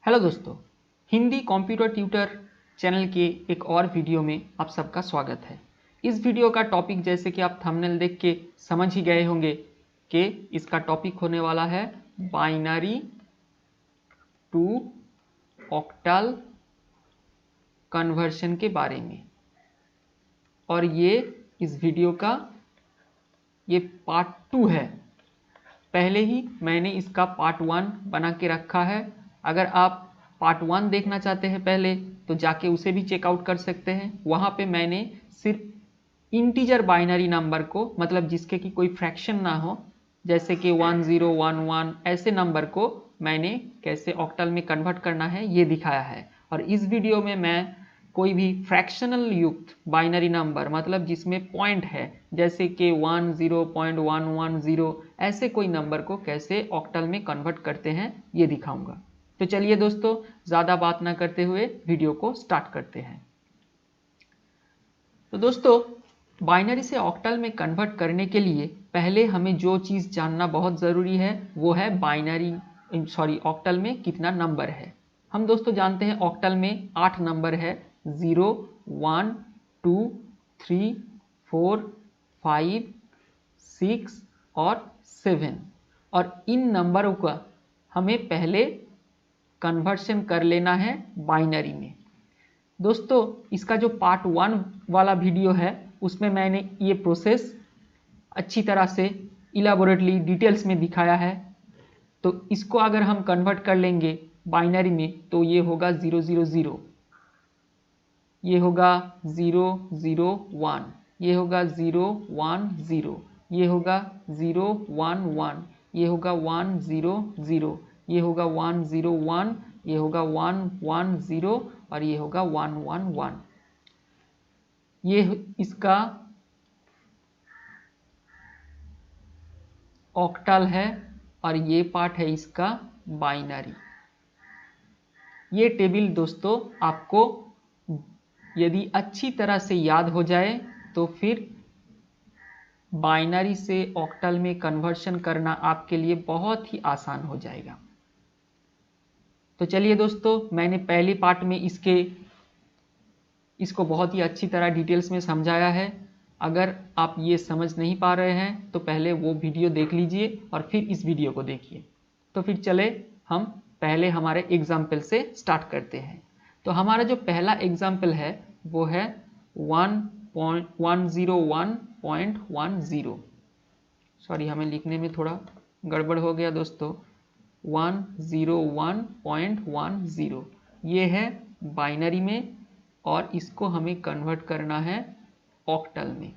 Hello दोस्तों, Hindi computer tutor channel के एक और वीडियो में आप सबका स्वागत है। इस वीडियो का टॉपिक जैसे कि आप थंबनेल देख के समझ ही गए होंगे कि इसका टॉपिक होने वाला है बाइनरी टू ऑक्टल कन्वर्शन के बारे में। और ये इस वीडियो का ये पार्ट 2 है। पहले ही मैंने इसका पार्ट 1 बना के रखा है। अगर आप पार्ट 1 देखना चाहते हैं पहले तो जाके उसे भी चेकआउट कर सकते हैं। वहाँ पे मैंने सिर्फ इंटीजर बाइनरी नंबर को, मतलब जिसके की कोई फ्रैक्शन ना हो, जैसे कि 1011 ऐसे नंबर को मैंने कैसे ऑक्टल में कन्वर्ट करना है ये दिखाया है। और इस वीडियो में मैं कोई भी फ्रैक्शनल युक्त बाइनरी नंबर, मतलब जिसमें पॉइंट है, जैसे कि 10.110 ऐसे कोई नंबर को कैसे ऑक्टल में कन्वर्ट करते हैं ये दिखाऊंगा। तो चलिए दोस्तों, ज़्यादा बात ना करते हुए वीडियो को स्टार्ट करते हैं। तो दोस्तों, बाइनरी से ऑक्टल में कन्वर्ट करने के लिए पहले हमें जो चीज़ जानना बहुत ज़रूरी है वो है ऑक्टल में कितना नंबर है। हम दोस्तों जानते हैं ऑक्टल में 8 नंबर है, 0, 1, 2, 3, 4, 5, 6 और 7। और इन नंबरों का हमें पहले कन्वर्शन कर लेना है बाइनरी में। दोस्तों, इसका जो पार्ट 1 वाला वीडियो है उसमें मैंने ये प्रोसेस अच्छी तरह से इलाबोरेटली डिटेल्स में दिखाया है। तो इसको अगर हम कन्वर्ट कर लेंगे बाइनरी में तो ये होगा 000, ये होगा 001, ये होगा 010, ये होगा 011, ये होगा 100, ये होगा 101, ये होगा 110 और ये होगा 111। ये इसका ऑक्टल है और ये पार्ट है इसका बाइनरी। ये टेबल दोस्तों आपको यदि अच्छी तरह से याद हो जाए तो फिर बाइनरी से ऑक्टल में कन्वर्शन करना आपके लिए बहुत ही आसान हो जाएगा। तो चलिए दोस्तों, मैंने पहले पार्ट में इसको बहुत ही अच्छी तरह डिटेल्स में समझाया है। अगर आप ये समझ नहीं पा रहे हैं तो पहले वो वीडियो देख लीजिए और फिर इस वीडियो को देखिए। तो फिर चले हम पहले हमारे एग्जाम्पल से स्टार्ट करते हैं। तो हमारा जो पहला एग्जाम्पल है वो है 101.10। सॉरी, हमें लिखने में थोड़ा गड़बड़ हो गया दोस्तों। 101.10 ये है बाइनरी में और इसको हमें कन्वर्ट करना है ऑक्टल में।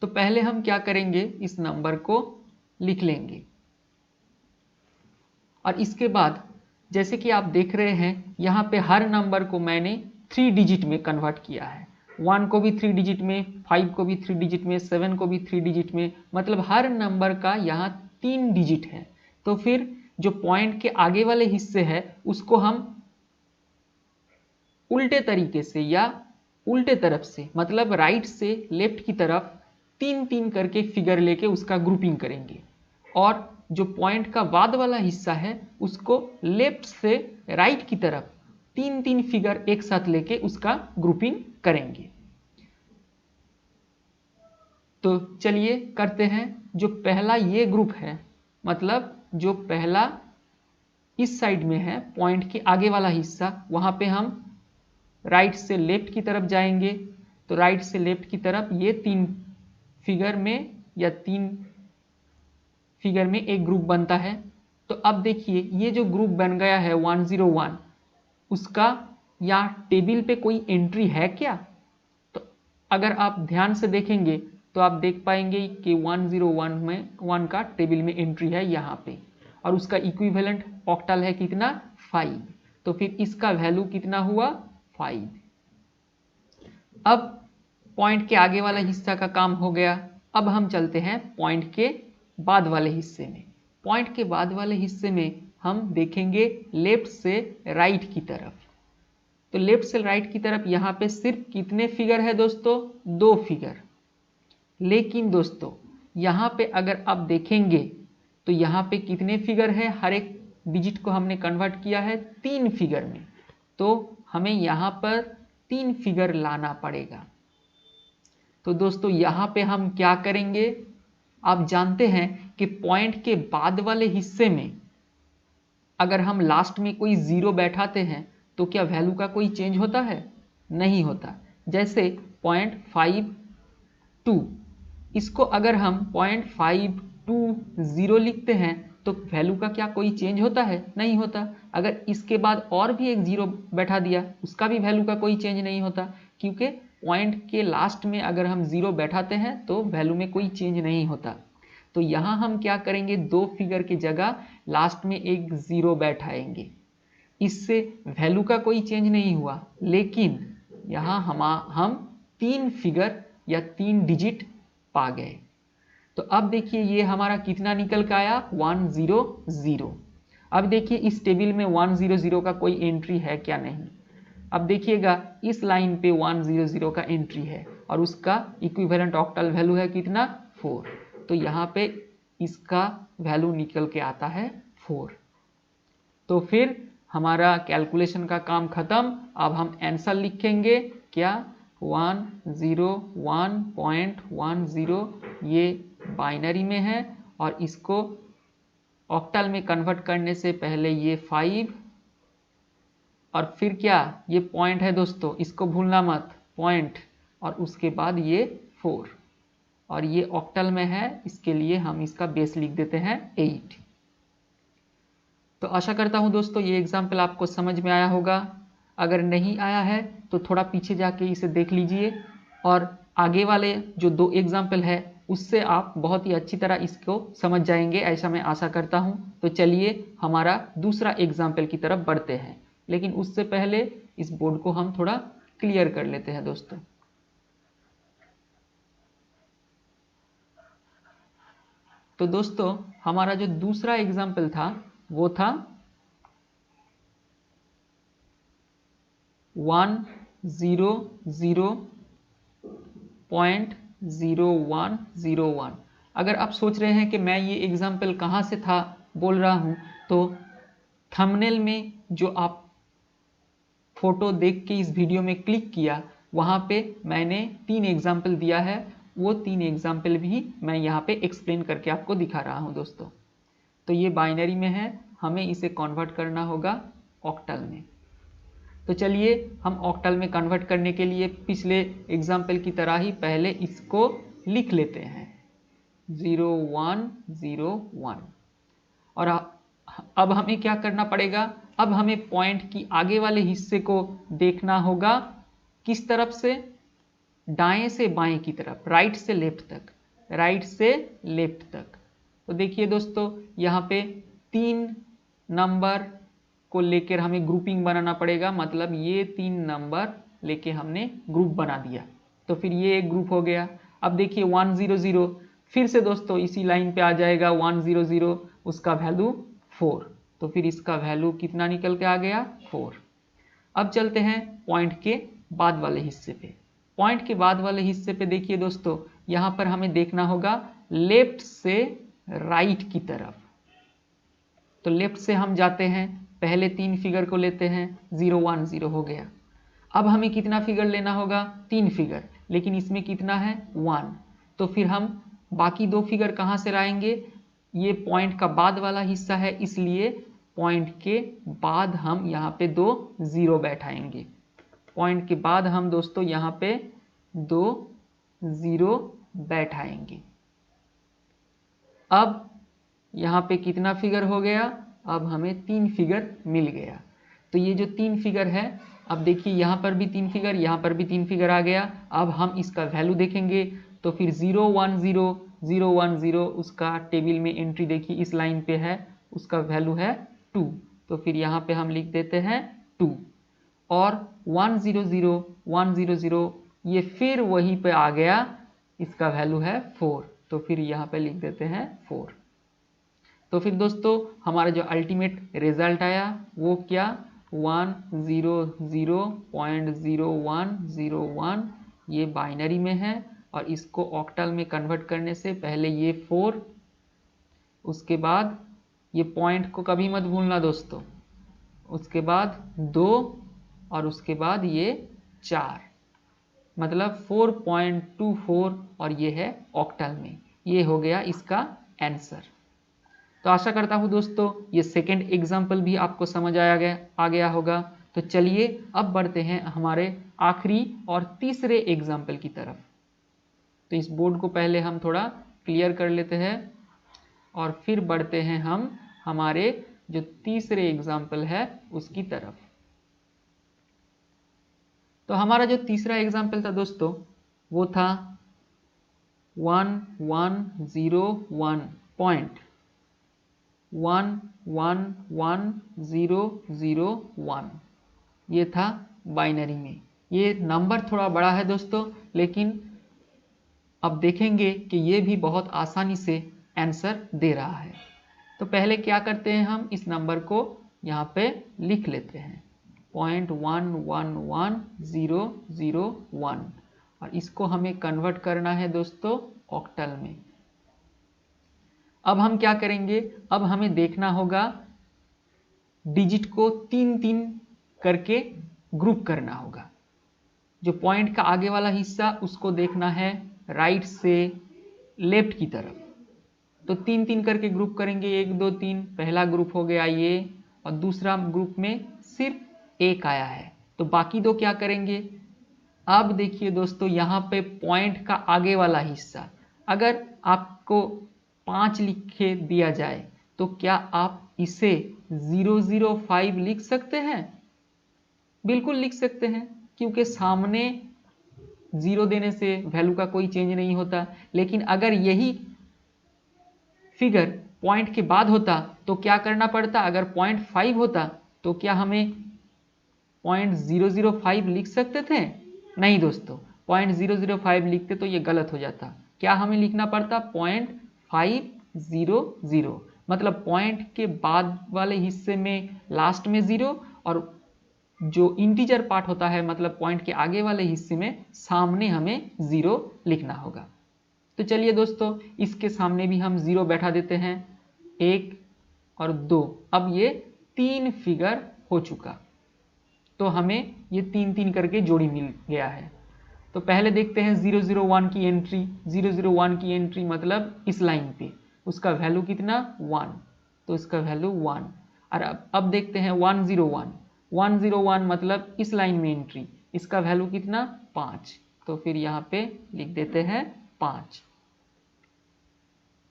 तो पहले हम क्या करेंगे, इस नंबर को लिख लेंगे और इसके बाद जैसे कि आप देख रहे हैं यहाँ पे हर नंबर को मैंने 3 डिजिट में कन्वर्ट किया है। 1 को भी 3 डिजिट में, 5 को भी 3 डिजिट में, 7 को भी 3 डिजिट में, मतलब हर नंबर का यहाँ 3 डिजिट है। तो फिर जो पॉइंट के आगे वाले हिस्से है उसको हम उल्टे तरीके से या उल्टे तरफ से, मतलब राइट से लेफ्ट की तरफ 3-3 करके फिगर लेके उसका ग्रुपिंग करेंगे। और जो पॉइंट का बाद वाला हिस्सा है उसको लेफ्ट से राइट की तरफ 3-3 फिगर एक साथ लेके उसका ग्रुपिंग करेंगे। तो चलिए करते हैं। जो पहला ये ग्रुप है, मतलब जो पहला इस साइड में है पॉइंट के आगे वाला हिस्सा, वहां पे हम राइट से लेफ्ट की तरफ जाएंगे। तो राइट से लेफ्ट की तरफ ये 3 फिगर में या 3 फिगर में एक ग्रुप बनता है। तो अब देखिए ये जो ग्रुप बन गया है 101, उसका यहाँ टेबल पे कोई एंट्री है क्या? तो अगर आप ध्यान से देखेंगे तो आप देख पाएंगे कि 101 में 1 का टेबल में एंट्री है यहाँ पे, और उसका इक्विवेलेंट ऑक्टल है कितना, 5। तो फिर इसका वैल्यू कितना हुआ, 5। अब पॉइंट के आगे वाला हिस्सा का काम हो गया। अब हम चलते हैं पॉइंट के बाद वाले हिस्से में। पॉइंट के बाद वाले हिस्से में हम देखेंगे लेफ्ट से राइट की तरफ। तो लेफ्ट से राइट की तरफ यहाँ पे सिर्फ कितने फिगर है दोस्तों, 2 फिगर। लेकिन दोस्तों यहाँ पे अगर आप देखेंगे तो यहाँ पे कितने फिगर है, हर एक डिजिट को हमने कन्वर्ट किया है 3 फिगर में, तो हमें यहाँ पर 3 फिगर लाना पड़ेगा। तो दोस्तों यहाँ पे हम क्या करेंगे, आप जानते हैं कि पॉइंट के बाद वाले हिस्से में अगर हम लास्ट में कोई जीरो बैठाते हैं तो क्या वैल्यू का कोई चेंज होता है? नहीं होता। जैसे 0.52, इसको अगर हम 0.520 लिखते हैं तो वैल्यू का क्या कोई चेंज होता है? नहीं होता। अगर इसके बाद और भी एक जीरो बैठा दिया उसका भी वैल्यू का कोई चेंज नहीं होता, क्योंकि पॉइंट के लास्ट में अगर हम जीरो बैठाते हैं तो वैल्यू में कोई चेंज नहीं होता। तो यहाँ हम क्या करेंगे, 2 फिगर की जगह लास्ट में एक जीरो बैठाएंगे, इससे वैल्यू का कोई चेंज नहीं हुआ, लेकिन यहाँ हम 3 फिगर या 3 डिजिट पा गए। तो अब देखिए ये हमारा कितना निकल के आया, 100। अब देखिए इस टेबल में 100 का कोई एंट्री है क्या? नहीं। अब देखिएगा इस लाइन पे 100 का एंट्री है और उसका इक्विवेलेंट ऑक्टल वैल्यू है कितना, 4। तो यहाँ पे इसका वैल्यू निकल के आता है 4। तो फिर हमारा कैलकुलेशन का काम खत्म। अब हम आंसर लिखेंगे क्या, 101.10, ये बाइनरी में है और इसको ऑक्टल में कन्वर्ट करने से पहले ये 5 और फिर क्या, ये पॉइंट है दोस्तों, इसको भूलना मत, पॉइंट, और उसके बाद ये 4 और ये ऑक्टल में है, इसके लिए हम इसका बेस लिख देते हैं 8। तो आशा करता हूं दोस्तों ये एग्जाम्पल आपको समझ में आया होगा। अगर नहीं आया है तो थोड़ा पीछे जाके इसे देख लीजिए और आगे वाले जो 2 एग्जाम्पल है उससे आप बहुत ही अच्छी तरह इसको समझ जाएंगे, ऐसा मैं आशा करता हूं। तो चलिए हमारा दूसरा एग्जाम्पल की तरफ बढ़ते हैं, लेकिन उससे पहले इस बोर्ड को हम थोड़ा क्लियर कर लेते हैं दोस्तों। तो दोस्तों हमारा जो दूसरा एग्जाम्पल था वो था 100.0101। अगर आप सोच रहे हैं कि मैं ये एग्जाम्पल कहाँ से था बोल रहा हूँ, तो थंबनेल में जो आप फोटो देख के इस वीडियो में क्लिक किया वहाँ पे मैंने 3 एग्जाम्पल दिया है, वो 3 एग्जाम्पल भी मैं यहाँ पे एक्सप्लेन करके आपको दिखा रहा हूँ दोस्तों। तो ये बाइनरी में है, हमें इसे कन्वर्ट करना होगा ऑक्टल में। तो चलिए हम ऑक्टल में कन्वर्ट करने के लिए पिछले एग्जाम्पल की तरह ही पहले इसको लिख लेते हैं 0101। और अब हमें क्या करना पड़ेगा, अब हमें पॉइंट की आगे वाले हिस्से को देखना होगा, किस तरफ से, दाएं से बाएं की तरफ, राइट से लेफ्ट तक, राइट से लेफ्ट तक। तो देखिए दोस्तों यहाँ पे 3 नंबर को लेकर हमें ग्रुपिंग बनाना पड़ेगा, मतलब ये 3 नंबर लेके हमने ग्रुप बना दिया, तो फिर ये एक ग्रुप हो गया। अब देखिए 100, फिर से दोस्तों इसी लाइन पे आ जाएगा 100, उसका वैल्यू 4, तो फिर इसका वैल्यू कितना निकल के आ गया, 4। अब चलते हैं पॉइंट के बाद वाले हिस्से पे। पॉइंट के बाद वाले हिस्से पे देखिए दोस्तों यहाँ पर हमें देखना होगा लेफ्ट से राइट की तरफ। तो लेफ्ट से हम जाते हैं, पहले 3 फिगर को लेते हैं, 010 हो गया। अब हमें कितना फिगर लेना होगा, 3 फिगर, लेकिन इसमें कितना है 1, तो फिर हम बाकी 2 फिगर कहाँ से लाएंगे, ये पॉइंट का बाद वाला हिस्सा है, इसलिए पॉइंट के बाद हम यहाँ पे 2 जीरो बैठाएंगे। पॉइंट के बाद हम दोस्तों यहाँ पे 2 जीरो बैठाएंगे। अब यहाँ पे कितना फिगर हो गया, अब हमें 3 फिगर मिल गया। तो ये जो 3 फिगर है, अब देखिए यहाँ पर भी 3 फिगर, यहाँ पर भी 3 फिगर आ गया। अब हम इसका वैल्यू देखेंगे, तो फिर 010 उसका टेबल में एंट्री देखिए इस लाइन पे है, उसका वैल्यू है 2, तो फिर यहाँ पे हम लिख देते हैं 2। और 100 ये फिर वहीं पे आ गया, इसका वैल्यू है 4, तो फिर यहाँ पे लिख देते हैं 4। तो फिर दोस्तों हमारा जो अल्टीमेट रिजल्ट आया वो क्या, 100.0101, ये बाइनरी में है और इसको ऑक्टल में कन्वर्ट करने से पहले ये 4, उसके बाद ये पॉइंट को कभी मत भूलना दोस्तों, उसके बाद 2 और उसके बाद ये 4, मतलब 4.24 और ये है ऑक्टल में। ये हो गया इसका आंसर। तो आशा करता हूँ दोस्तों ये सेकंड एग्जाम्पल भी आपको समझ आ गया होगा। तो चलिए अब बढ़ते हैं हमारे आखिरी और तीसरे एग्जाम्पल की तरफ। तो इस बोर्ड को पहले हम थोड़ा क्लियर कर लेते हैं और फिर बढ़ते हैं हम हमारे जो तीसरे एग्जाम्पल है उसकी तरफ। तो हमारा जो तीसरा एग्जाम्पल था दोस्तों वो था 1101.111001। ये था बाइनरी में। ये नंबर थोड़ा बड़ा है दोस्तों, लेकिन अब देखेंगे कि ये भी बहुत आसानी से आंसर दे रहा है। तो पहले क्या करते हैं, हम इस नंबर को यहाँ पे लिख लेते हैं 0.111001 और इसको हमें कन्वर्ट करना है दोस्तों ऑक्टल में। अब हम क्या करेंगे, अब हमें देखना होगा डिजिट को 3-3 करके ग्रुप करना होगा। जो पॉइंट का आगे वाला हिस्सा उसको देखना है राइट से लेफ्ट की तरफ। तो 3-3 करके ग्रुप करेंगे, 1 2 3, पहला ग्रुप हो गया ये, और दूसरा ग्रुप में सिर्फ 1 आया है। तो बाकी 2 क्या करेंगे। अब देखिए दोस्तों यहाँ पे पॉइंट का आगे वाला हिस्सा, अगर आपको 5 लिखे दिया जाए तो क्या आप इसे 005 लिख सकते हैं? बिल्कुल लिख सकते हैं, क्योंकि सामने 0 देने से वैल्यू का कोई चेंज नहीं होता। लेकिन अगर यही फिगर पॉइंट के बाद होता तो क्या करना पड़ता, अगर 0.5 होता तो क्या हमें 0.005 लिख सकते थे? नहीं दोस्तों, 0.005 लिखते तो ये गलत हो जाता। क्या हमें लिखना पड़ता 0.500, मतलब पॉइंट के बाद वाले हिस्से में लास्ट में 0 और जो इंटीजर पार्ट होता है मतलब पॉइंट के आगे वाले हिस्से में सामने हमें 0 लिखना होगा। तो चलिए दोस्तों इसके सामने भी हम 0 बैठा देते हैं, 1 और 2। अब ये 3 फिगर हो चुका, तो हमें ये 3-3 करके जोड़ी मिल गया है। तो पहले देखते हैं 001 की एंट्री। 001 की एंट्री मतलब इस लाइन पे उसका वैल्यू कितना 1, तो इसका वैल्यू 1। और अब देखते हैं 101 मतलब इस लाइन में एंट्री, इसका वैल्यू कितना 5, तो फिर यहाँ पे लिख देते हैं 5।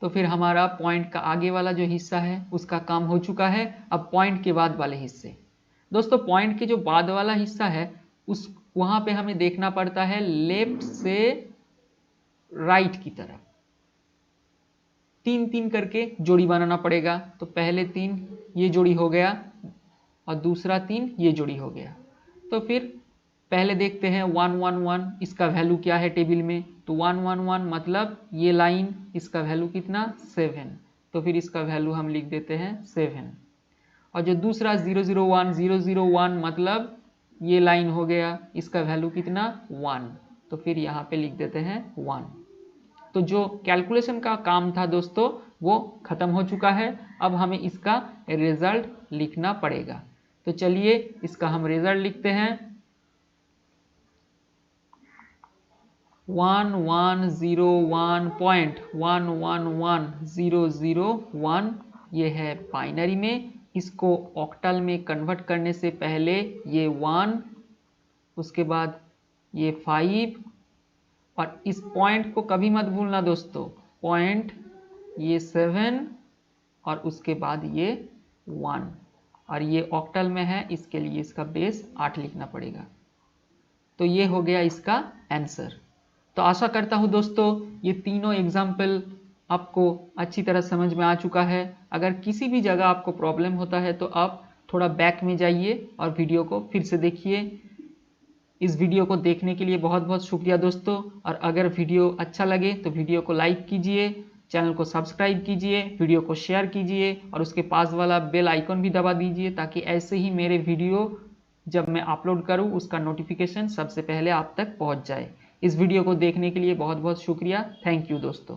तो फिर हमारा पॉइंट का आगे वाला जो हिस्सा है उसका काम हो चुका है। अब पॉइंट के बाद वाले हिस्से, दोस्तों पॉइंट के जो बाद वाला हिस्सा है उस वहां पे हमें देखना पड़ता है लेफ्ट से राइट की तरफ। 3-3 करके जोड़ी बनाना पड़ेगा। तो पहले 3 ये जोड़ी हो गया और दूसरा 3 ये जोड़ी हो गया। तो फिर पहले देखते हैं 111, इसका वैल्यू क्या है टेबल में, तो 111 मतलब ये लाइन, इसका वैल्यू कितना 7, तो फिर इसका वैल्यू हम लिख देते हैं 7। और जो दूसरा 001 मतलब ये लाइन हो गया, इसका वैल्यू कितना 1, तो फिर यहाँ पे लिख देते हैं 1। तो जो कैलकुलेशन का काम था दोस्तों वो खत्म हो चुका है। अब हमें इसका रिजल्ट लिखना पड़ेगा। तो चलिए इसका हम रिजल्ट लिखते हैं 1101.111001। ये है बाइनरी में। इसको ऑक्टल में कन्वर्ट करने से पहले ये 1, उसके बाद ये 5, और इस पॉइंट को कभी मत भूलना दोस्तों, पॉइंट ये 7 और उसके बाद ये 1, और ये ऑक्टल में है इसके लिए इसका बेस 8 लिखना पड़ेगा। तो ये हो गया इसका आंसर। तो आशा करता हूँ दोस्तों ये तीनों एग्जाम्पल आपको अच्छी तरह समझ में आ चुका है। अगर किसी भी जगह आपको प्रॉब्लम होता है तो आप थोड़ा बैक में जाइए और वीडियो को फिर से देखिए। इस वीडियो को देखने के लिए बहुत बहुत शुक्रिया दोस्तों। और अगर वीडियो अच्छा लगे तो वीडियो को लाइक कीजिए, चैनल को सब्सक्राइब कीजिए, वीडियो को शेयर कीजिए और उसके पास वाला बेल आइकन भी दबा दीजिए, ताकि ऐसे ही मेरे वीडियो जब मैं अपलोड करूं उसका नोटिफिकेशन सबसे पहले आप तक पहुंच जाए। इस वीडियो को देखने के लिए बहुत बहुत शुक्रिया। थैंक यू दोस्तों।